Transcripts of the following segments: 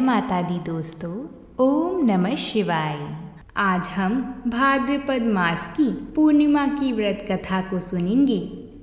माता दी दोस्तों, ओम नमः शिवाय। आज हम भाद्रपद मास की पूर्णिमा की व्रत कथा को सुनेंगे।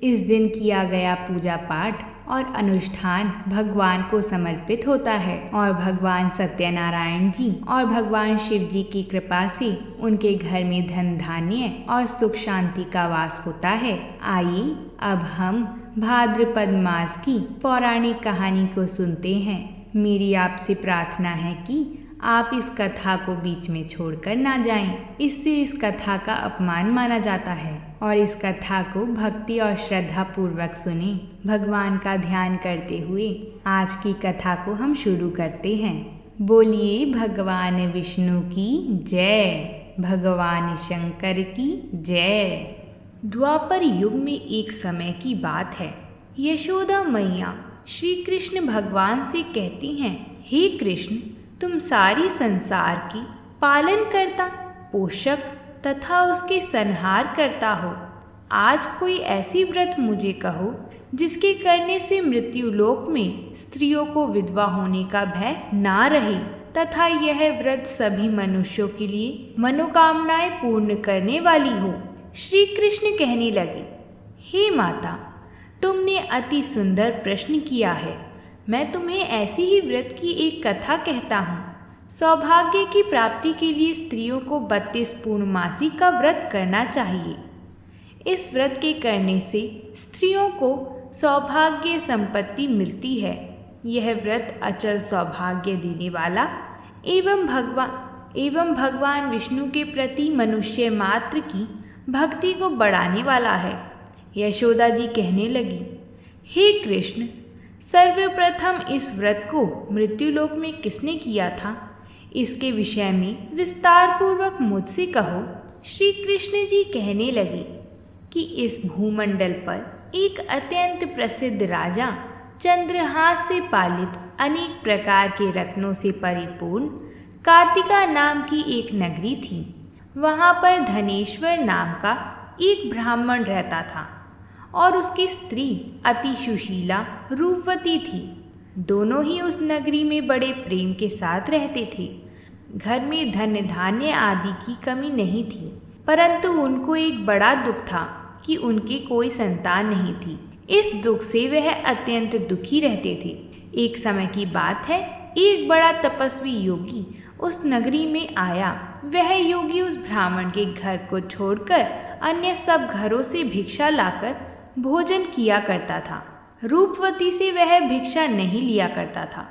इस दिन किया गया पूजा पाठ और अनुष्ठान भगवान को समर्पित होता है और भगवान सत्यनारायण जी और भगवान शिव जी की कृपा से उनके घर में धन धान्य और सुख शांति का वास होता है। आइए अब हम भाद्रपद मास की पौराणिक कहानी को सुनते हैं। मेरी आपसे प्रार्थना है कि आप इस कथा को बीच में छोड़कर ना जाएं। इससे इस कथा का अपमान माना जाता है और इस कथा को भक्ति और श्रद्धा पूर्वक सुने। भगवान का ध्यान करते हुए आज की कथा को हम शुरू करते हैं। बोलिए भगवान विष्णु की जय, भगवान शंकर की जय। द्वापर युग में एक समय की बात है। यशोदा मैया श्री कृष्ण भगवान से कहती हैं, हे कृष्ण, तुम सारी संसार की पालन करता, पोषक तथा उसके संहार करता हो। आज कोई ऐसी व्रत मुझे कहो जिसके करने से मृत्युलोक में स्त्रियों को विधवा होने का भय ना रहे तथा यह व्रत सभी मनुष्यों के लिए मनोकामनाएं पूर्ण करने वाली हो। श्री कृष्ण कहने लगे, हे माता, तुमने अति सुंदर प्रश्न किया है। मैं तुम्हें ऐसी ही व्रत की एक कथा कहता हूँ। सौभाग्य की प्राप्ति के लिए स्त्रियों को 32 पूर्णमासी का व्रत करना चाहिए। इस व्रत के करने से स्त्रियों को सौभाग्य संपत्ति मिलती है। यह व्रत अचल सौभाग्य देने वाला एवं भगवान विष्णु के प्रति मनुष्य मात्र की भक्ति को बढ़ाने वाला है। यशोदा जी कहने लगी, हे कृष्ण, सर्वप्रथम इस व्रत को मृत्युलोक में किसने किया था? इसके विषय में विस्तार पूर्वक मुझसे कहो। श्री कृष्ण जी कहने लगे कि इस भूमंडल पर एक अत्यंत प्रसिद्ध राजा चंद्रहास से पालित अनेक प्रकार के रत्नों से परिपूर्ण कार्तिका नाम की एक नगरी थी। वहाँ पर धनेश्वर नाम का एक ब्राह्मण रहता था और उसकी स्त्री अति सुशीला रूपवती थी। दोनों ही उस नगरी में बड़े प्रेम के साथ रहते थे। घर में धन धान्य आदि की कमी नहीं थी, परंतु उनको एक बड़ा दुख था कि उनकी कोई संतान नहीं थी। इस दुख से वह अत्यंत दुखी रहते थे। एक समय की बात है, एक बड़ा तपस्वी योगी उस नगरी में आया। वह योगी उस ब्राह्मण के घर को छोड़कर अन्य सब घरों से भिक्षा लाकर भोजन किया करता था। रूपवती से वह भिक्षा नहीं लिया करता था।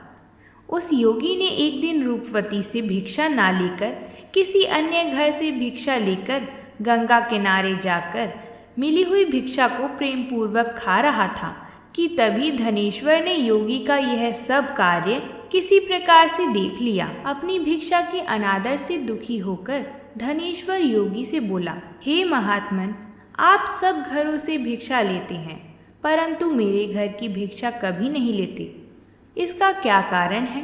उस योगी ने एक दिन रूपवती से भिक्षा ना लेकर किसी अन्य घर से भिक्षा लेकर गंगा किनारे जाकर मिली हुई भिक्षा को प्रेम पूर्वक खा रहा था कि तभी धनेश्वर ने योगी का यह सब कार्य किसी प्रकार से देख लिया। अपनी भिक्षा के अनादर से दुखी होकर धनेश्वर योगी से बोला, हे महात्मन, आप सब घरों से भिक्षा लेते हैं, परंतु मेरे घर की भिक्षा कभी नहीं लेते। इसका क्या कारण है?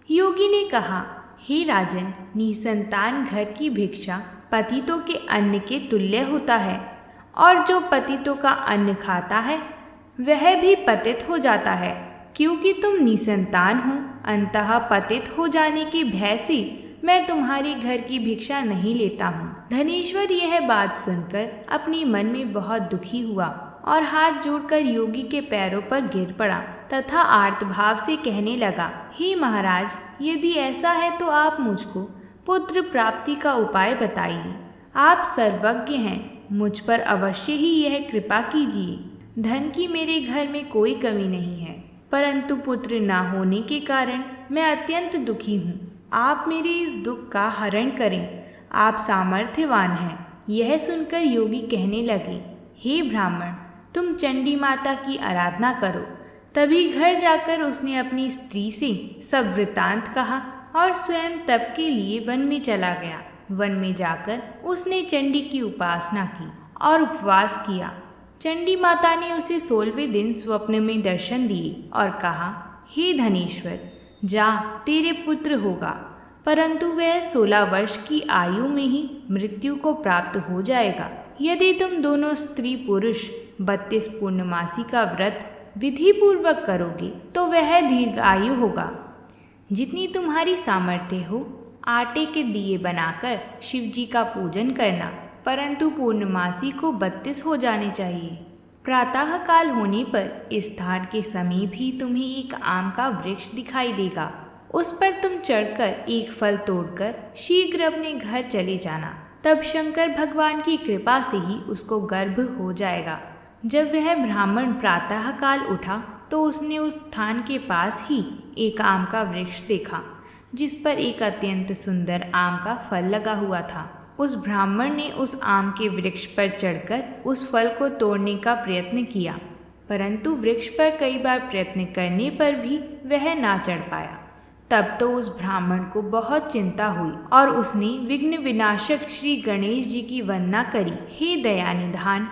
योगी ने कहा, हे राजन, निसंतान घर की भिक्षा पतितों के अन्न के तुल्य होता है और जो पतितों का अन्न खाता है वह भी पतित हो जाता है। क्योंकि तुम निसंतान हो, अंततः पतित हो जाने के भय से मैं तुम्हारे घर की भिक्षा नहीं लेता हूँ। धनेश्वर यह बात सुनकर अपने मन में बहुत दुखी हुआ और हाथ जोड़कर योगी के पैरों पर गिर पड़ा तथा आर्तभाव से कहने लगा, हे महाराज, यदि ऐसा है तो आप मुझको पुत्र प्राप्ति का उपाय बताइए। आप सर्वज्ञ हैं, मुझ पर अवश्य ही यह कृपा कीजिए। धन की मेरे घर में कोई कमी नहीं है, परंतु पुत्र ना होने के कारण मैं अत्यंत दुखी हूँ। आप मेरे इस दुख का हरण करें, आप सामर्थ्यवान हैं। यह सुनकर योगी कहने लगे, हे ब्राह्मण, तुम चंडी माता की आराधना करो। तभी घर जाकर उसने अपनी स्त्री से सब वृतांत कहा और स्वयं तप के लिए वन में चला गया। वन में जाकर उसने चंडी की उपासना की और उपवास किया। चंडी माता ने उसे 16वें दिन स्वप्न में दर्शन दिए और कहा, हे धनेश्वर, जा, तेरे पुत्र होगा, परंतु वह 16 वर्ष की आयु में ही मृत्यु को प्राप्त हो जाएगा। यदि तुम दोनों स्त्री पुरुष 32 पूर्णमासी का व्रत विधि पूर्वक करोगे तो वह दीर्घायु होगा। जितनी तुम्हारी सामर्थ्य हो आटे के दिए बनाकर शिव जी का पूजन करना, परंतु पूर्णमासी को 32 हो जाने चाहिए। प्रातः काल होने पर इस स्थान के समीप ही तुम्हें एक आम का वृक्ष दिखाई देगा। उस पर तुम चढ़कर एक फल तोड़कर शीघ्र अपने घर चले जाना। तब शंकर भगवान की कृपा से ही उसको गर्भ हो जाएगा। जब वह ब्राह्मण प्रातः काल उठा तो उसने उस स्थान के पास ही एक आम का वृक्ष देखा, जिस पर एक अत्यंत सुंदर आम का फल लगा हुआ था। उस ब्राह्मण ने उस आम के वृक्ष पर चढ़कर उस फल को तोड़ने का प्रयत्न किया, परंतु वृक्ष पर कई बार प्रयत्न करने पर भी वह ना चढ़ पाया। तब तो उस ब्राह्मण को बहुत चिंता हुई और उसने विघ्न विनाशक श्री गणेश जी की वंदना करी। हे दयानिधान,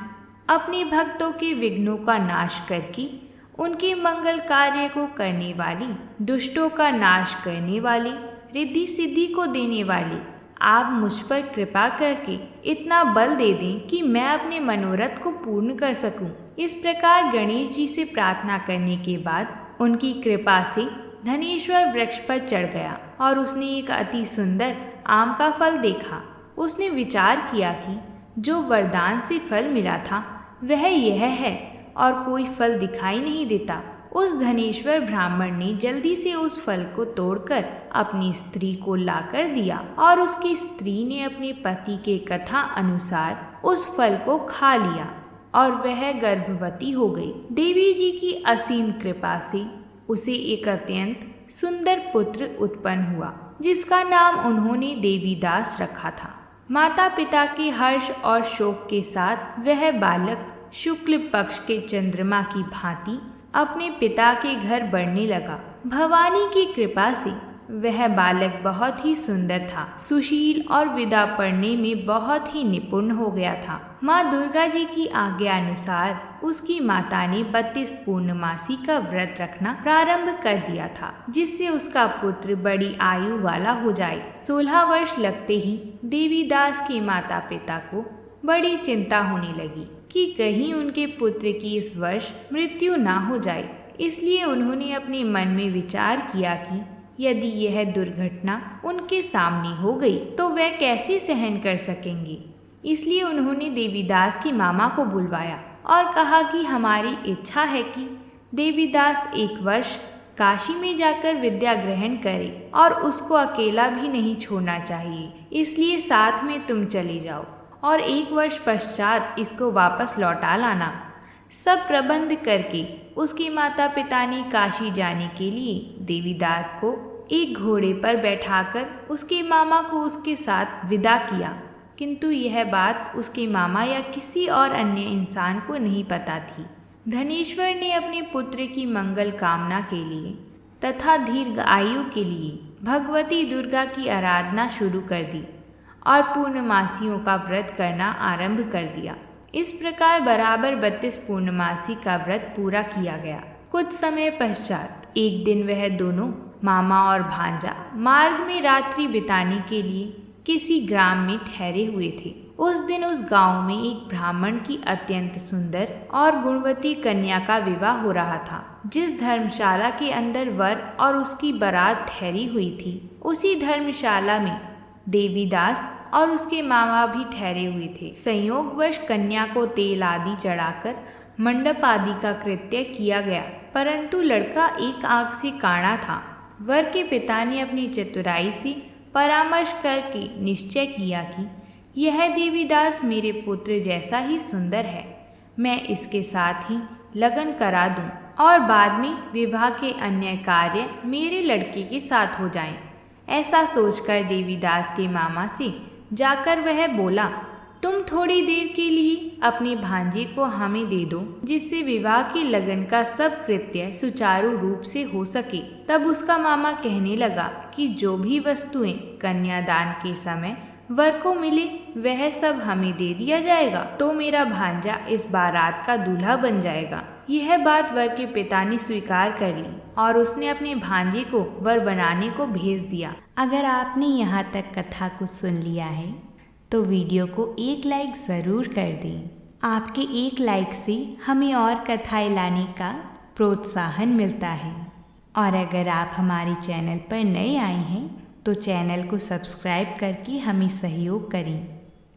अपने भक्तों के विघ्नों का नाश करके उनके मंगल कार्य को करने वाली, दुष्टों का नाश करने वाली, रिद्धि सिद्धि को देने वाली, आप मुझ पर कृपा करके इतना बल दे दें कि मैं अपने मनोरथ को पूर्ण कर सकूं। इस प्रकार गणेश जी से प्रार्थना करने के बाद उनकी कृपा से धनेश्वर वृक्ष पर चढ़ गया और उसने एक अति सुंदर आम का फल देखा। उसने विचार किया कि जो वरदान से फल मिला था वह यह है और कोई फल दिखाई नहीं देता। उस धनेश्वर ब्राह्मण ने जल्दी से उस फल को तोड़कर अपनी स्त्री को लाकर दिया और उसकी स्त्री ने अपने पति के कथा अनुसार उस फल को खा लिया और वह गर्भवती हो गई। देवी जी की असीम कृपा से उसे एक अत्यंत सुंदर पुत्र उत्पन्न हुआ, जिसका नाम उन्होंने देवीदास रखा था। माता पिता के हर्ष और शोक के साथ वह बालक शुक्ल पक्ष के चंद्रमा की भांति अपने पिता के घर बढ़ने लगा। भवानी की कृपा से वह बालक बहुत ही सुंदर था, सुशील और विदा पढ़ने में बहुत ही निपुण हो गया था। माँ दुर्गा जी की आज्ञा अनुसार उसकी माता ने 32 पूर्णमासी का व्रत रखना प्रारंभ कर दिया था, जिससे उसका पुत्र बड़ी आयु वाला हो जाए। 16 वर्ष लगते ही देवीदास के माता पिता को बड़ी चिंता होने लगी कि कहीं उनके पुत्र की इस वर्ष मृत्यु ना हो जाए। इसलिए उन्होंने अपने मन में विचार किया कि यदि यह दुर्घटना उनके सामने हो गई तो वे कैसे सहन कर सकेंगे। इसलिए उन्होंने देवीदास की मामा को बुलवाया और कहा कि हमारी इच्छा है कि देवीदास एक वर्ष काशी में जाकर विद्या ग्रहण करे और उसको अकेला भी नहीं छोड़ना चाहिए। इसलिए साथ में तुम चले जाओ और 1 वर्ष पश्चात इसको वापस लौटा लाना। सब प्रबंध करके उसके माता पिता ने काशी जाने के लिए देवीदास को एक घोड़े पर बैठाकर उसके मामा को उसके साथ विदा किया, किंतु यह बात उसके मामा या किसी और अन्य इंसान को नहीं पता थी। धनेश्वर ने अपने पुत्र की मंगल कामना के लिए तथा दीर्घ आयु के लिए भगवती दुर्गा की आराधना शुरू कर दी और पूर्णमासियों का व्रत करना आरंभ कर दिया। इस प्रकार बराबर 32 पूर्णमासी का व्रत पूरा किया गया। कुछ समय पश्चात एक दिन वह दोनों मामा और भांजा मार्ग में रात्रि बिताने के लिए किसी ग्राम में ठहरे हुए थे। उस दिन उस गांव में एक ब्राह्मण की अत्यंत सुंदर और गुणवती कन्या का विवाह हो रहा था। जिस धर्मशाला के अंदर वर और उसकी बारात ठहरी हुई थी, उसी धर्मशाला में देवीदास और उसके मामा भी ठहरे हुए थे। संयोगवश कन्या को तेल आदि चढ़ाकर मंडप आदि का कृत्य किया गया, परंतु लड़का एक आंख से काड़ा था। वर के पिता ने अपनी चतुराई से परामर्श करके निश्चय किया कि यह देवीदास मेरे पुत्र जैसा ही सुंदर है, मैं इसके साथ ही लगन करा दूं और बाद में विवाह के अन्य कार्य मेरे लड़के के साथ हो जाएं। ऐसा सोचकर देवीदास के मामा से जाकर वह बोला, तुम थोड़ी देर के लिए अपने भांजे को हमें दे दो, जिससे विवाह के लगन का सब कृत्य सुचारू रूप से हो सके। तब उसका मामा कहने लगा कि जो भी वस्तुएं कन्यादान के समय वर को मिले वह सब हमें दे दिया जाएगा, तो मेरा भांजा इस बारात का दूल्हा बन जाएगा। यह बात वर के पिता ने स्वीकार कर ली और उसने अपने भांजे को वर बनाने को भेज दिया। अगर आपने यहाँ तक कथा को सुन लिया है तो वीडियो को एक लाइक ज़रूर कर दें। आपके एक लाइक से हमें और कथाएं लाने का प्रोत्साहन मिलता है। और अगर आप हमारे चैनल पर नए आए हैं तो चैनल को सब्सक्राइब करके हमें सहयोग करें।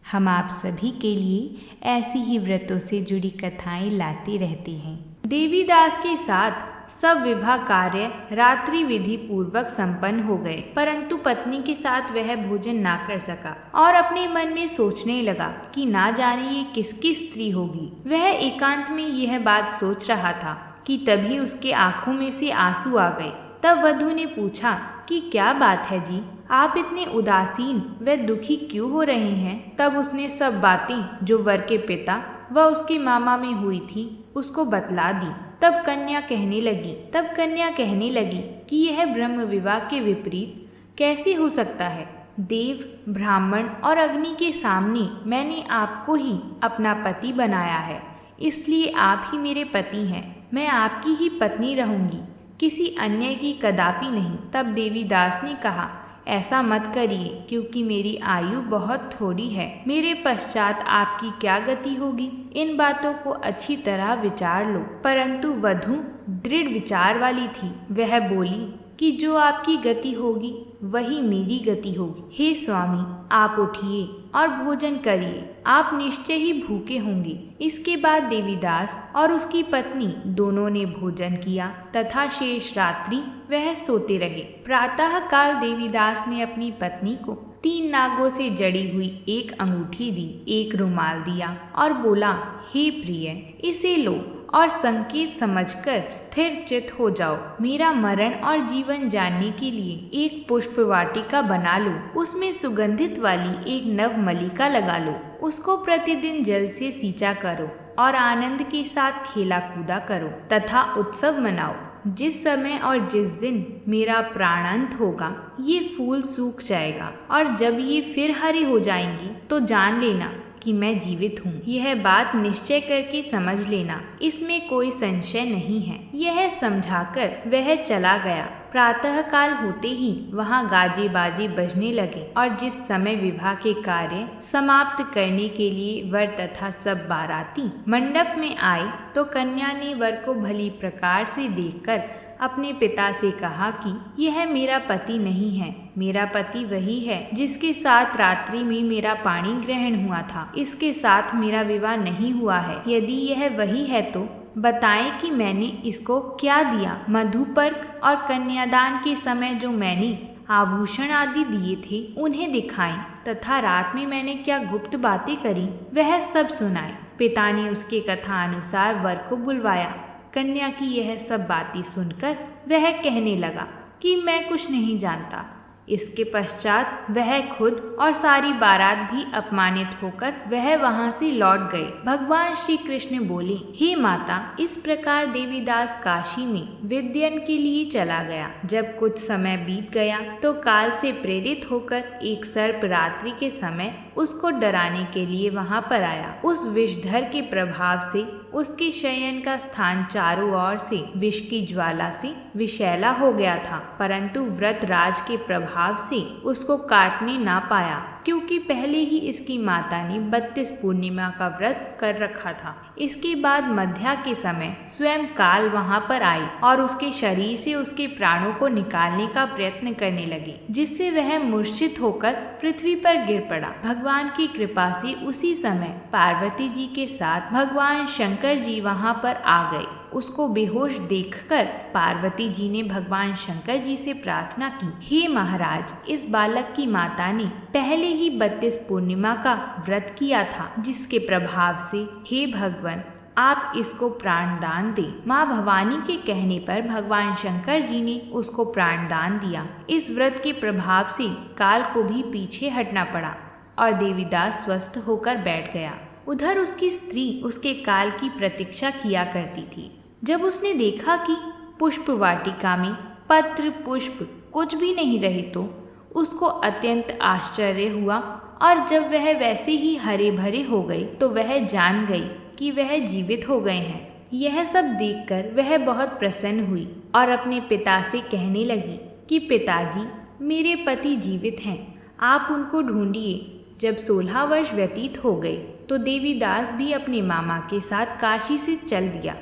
हम आप सभी के लिए ऐसी ही व्रतों से जुड़ी कथाएं लाते रहते हैं। देवीदास के साथ सब विवाह कार्य रात्रि विधि पूर्वक संपन्न हो गए, परंतु पत्नी के साथ वह भोजन ना कर सका और अपने मन में सोचने लगा कि ना जाने ये किसकी स्त्री होगी। वह एकांत में यह बात सोच रहा था कि तभी उसके आंखों में से आंसू आ गए। तब वधू ने पूछा कि क्या बात है जी, आप इतने उदासीन व दुखी क्यों हो रहे हैं? तब उसने सब बातें जो वर के पिता व उसके मामा में हुई थी उसको बतला दी। तब कन्या कहने लगी कि यह ब्रह्म विवाह के विपरीत कैसे हो सकता है। देव, ब्राह्मण और अग्नि के सामने मैंने आपको ही अपना पति बनाया है, इसलिए आप ही मेरे पति हैं। मैं आपकी ही पत्नी रहूंगी, किसी अन्य की कदापि नहीं। तब देवीदास ने कहा, ऐसा मत करिए, क्योंकि मेरी आयु बहुत थोड़ी है। मेरे पश्चात आपकी क्या गति होगी, इन बातों को अच्छी तरह विचार लो। परंतु वधू दृढ़ विचार वाली थी। वह बोली कि जो आपकी गति होगी वही मेरी गति होगी। हे स्वामी, आप उठिए और भोजन करिए, आप निश्चय ही भूखे होंगे। इसके बाद देवीदास और उसकी पत्नी दोनों ने भोजन किया तथा शेष रात्रि वह सोते रहे। प्रातः काल देवीदास ने अपनी पत्नी को 3 नागों से जड़ी हुई एक अंगूठी दी, एक रुमाल दिया और बोला, हे प्रिय, इसे लो और संकेत समझकर स्थिर चित हो जाओ। मेरा मरण और जीवन जानने के लिए एक पुष्प वाटिका बना लो, उसमें सुगंधित वाली एक नव मलिका लगा लो, उसको प्रतिदिन जल से सींचा करो और आनंद के साथ खेला कूदा करो तथा उत्सव मनाओ। जिस समय और जिस दिन मेरा प्राणांत होगा ये फूल सूख जाएगा और जब ये फिर हरे हो जाएंगी तो जान लेना कि मैं जीवित हूँ। यह बात निश्चय करके समझ लेना, इसमें कोई संशय नहीं है। यह समझाकर वह चला गया। प्रातः काल होते ही वहाँ गाजे बाजे बजने लगे और जिस समय विवाह के कार्य समाप्त करने के लिए वर तथा सब बाराती मंडप में आए तो कन्या ने वर को भली प्रकार से देखकर अपने पिता से कहा कि यह मेरा पति नहीं है, मेरा पति वही है जिसके साथ रात्रि में मेरा पाणी ग्रहण हुआ था। इसके साथ मेरा विवाह नहीं हुआ है। यदि यह वही है तो बताएं कि मैंने इसको क्या दिया। मधुपर्क और कन्यादान के समय जो मैंने आभूषण आदि दिए थे उन्हें दिखाएं तथा रात में मैंने क्या गुप्त बातें करी वह सब सुनाएं। पिता ने उसके कथा अनुसार वर को बुलवाया। कन्या की यह सब बातें सुनकर वह कहने लगा कि मैं कुछ नहीं जानता। इसके पश्चात वह खुद और सारी बारात भी अपमानित होकर वह वहां से लौट गए। भगवान श्री कृष्ण बोले, हे माता, इस प्रकार देवीदास काशी में विद्यन के लिए चला गया। जब कुछ समय बीत गया तो काल से प्रेरित होकर एक सर्प रात्रि के समय उसको डराने के लिए वहां पर आया। उस विषधर के प्रभाव से उसके शयन का स्थान चारों ओर से विष की ज्वाला से विषैला हो गया था, परंतु व्रत राज के प्रभाव से उसको काटने ना पाया, क्योंकि पहले ही इसकी माता ने 32 पूर्णिमा का व्रत कर रखा था। इसके बाद मध्या के समय स्वयं काल वहां पर आई और उसके शरीर से उसके प्राणों को निकालने का प्रयत्न करने लगे, जिससे वह मूर्छित होकर पृथ्वी पर गिर पड़ा। भगवान की कृपा से उसी समय पार्वती जी के साथ भगवान शंकर जी वहां पर आ गए। उसको बेहोश देखकर पार्वती जी ने भगवान शंकर जी से प्रार्थना की, हे महाराज, इस बालक की माता ने पहले ही 32 पूर्णिमा का व्रत किया था, जिसके प्रभाव से हे भगवान आप इसको प्राणदान दें। माँ भवानी के कहने पर भगवान शंकर जी ने उसको प्राणदान दिया। इस व्रत के प्रभाव से काल को भी पीछे हटना पड़ा और देवीदास स्वस्थ होकर बैठ गया। उधर उसकी स्त्री उसके काल की प्रतीक्षा किया करती थी। जब उसने देखा कि पुष्प वाटिका में पत्र पुष्प कुछ भी नहीं रहे तो उसको अत्यंत आश्चर्य हुआ और जब वह वैसे ही हरे भरे हो गए तो वह जान गई कि वह जीवित हो गए हैं। यह सब देखकर वह बहुत प्रसन्न हुई और अपने पिता से कहने लगी कि पिताजी, मेरे पति जीवित हैं, आप उनको ढूंढिए। जब 16 वर्ष व्यतीत हो गए तो देवीदास भी अपने मामा के साथ काशी से चल दिया।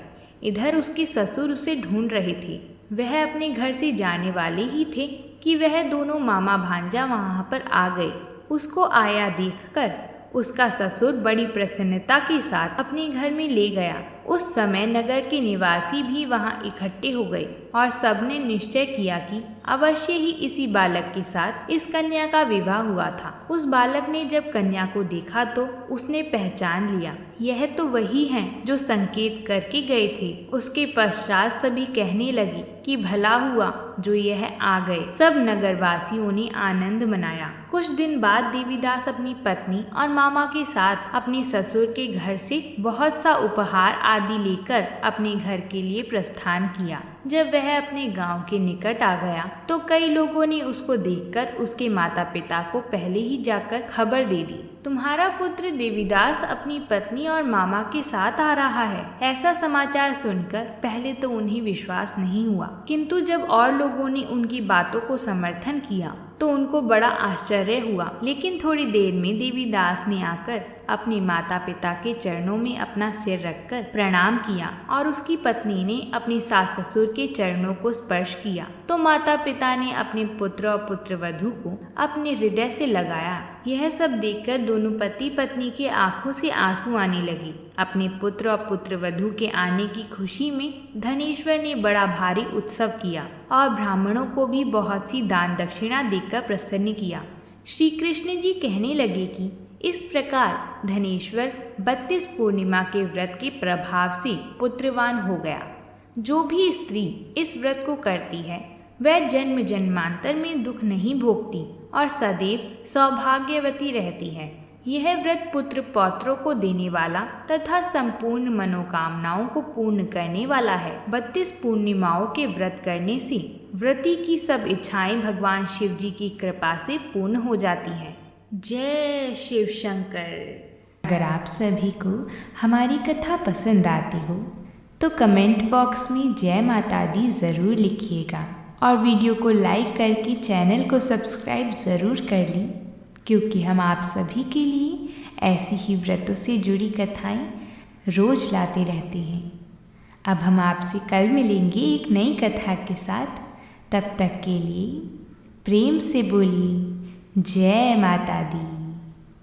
इधर उसके ससुर उसे ढूंढ रहे थे। वह अपने घर से जाने वाले ही थे कि वह दोनों मामा भांजा वहाँ पर आ गए। उसको आया देखकर उसका ससुर बड़ी प्रसन्नता के साथ अपने घर में ले गया। उस समय नगर के निवासी भी वहां इकट्ठे हो गए और सबने निश्चय किया कि अवश्य ही इसी बालक के साथ इस कन्या का विवाह हुआ था। उस बालक ने जब कन्या को देखा तो उसने पहचान लिया, यह तो वही हैं जो संकेत करके गए थे। उसके पश्चात सभी कहने लगी कि भला हुआ जो यह आ गए। सब नगरवासियों ने आनंद मनाया। कुछ दिन बाद देवीदास अपनी पत्नी और मामा के साथ अपने ससुर के घर से बहुत सा उपहार आदि लेकर अपने घर के लिए प्रस्थान किया। जब वह अपने गांव के निकट आ गया तो कई लोगों ने उसको देखकर उसके माता पिता को पहले ही जाकर खबर दे दी, तुम्हारा पुत्र देवीदास अपनी पत्नी और मामा के साथ आ रहा है। ऐसा समाचार सुनकर पहले तो उन्हें विश्वास नहीं हुआ, किंतु जब और लोगों ने उनकी बातों को समर्थन किया तो उनको बड़ा आश्चर्य हुआ। लेकिन थोड़ी देर में देवीदास ने आकर अपने माता पिता के चरणों में अपना सिर रखकर प्रणाम किया और उसकी पत्नी ने अपनी सास ससुर के चरणों को स्पर्श किया तो माता पिता ने अपने पुत्र और पुत्रवधू को अपने हृदय से लगाया। यह सब देखकर दोनों पति पत्नी के आंखों से आंसू आने लगे। अपने पुत्र और पुत्रवधू के आने की खुशी में धनेश्वर ने बड़ा भारी उत्सव किया और ब्राह्मणों को भी बहुत सी दान दक्षिणा देकर प्रसन्न किया। श्री कृष्ण जी कहने लगे कि इस प्रकार धनेश्वर 32 पूर्णिमा के व्रत के प्रभाव से पुत्रवान हो गया। जो भी स्त्री इस व्रत को करती है वह जन्म जन्मांतर में दुख नहीं भोगती और सदैव सौभाग्यवती रहती है। यह व्रत पुत्र पौत्रों को देने वाला तथा संपूर्ण मनोकामनाओं को पूर्ण करने वाला है। 32 पूर्णिमाओं के व्रत करने से व्रती की सब इच्छाएं भगवान शिव जी की कृपा से पूर्ण हो जाती हैं। जय शिव शंकर। अगर आप सभी को हमारी कथा पसंद आती हो तो कमेंट बॉक्स में जय माता दी ज़रूर लिखिएगा और वीडियो को लाइक करके चैनल को सब्सक्राइब ज़रूर कर ली, क्योंकि हम आप सभी के लिए ऐसी ही व्रतों से जुड़ी कथाएं रोज़ लाते रहते हैं। अब हम आपसे कल मिलेंगे एक नई कथा के साथ। तब तक के लिए प्रेम से बोलिए जय माता दी।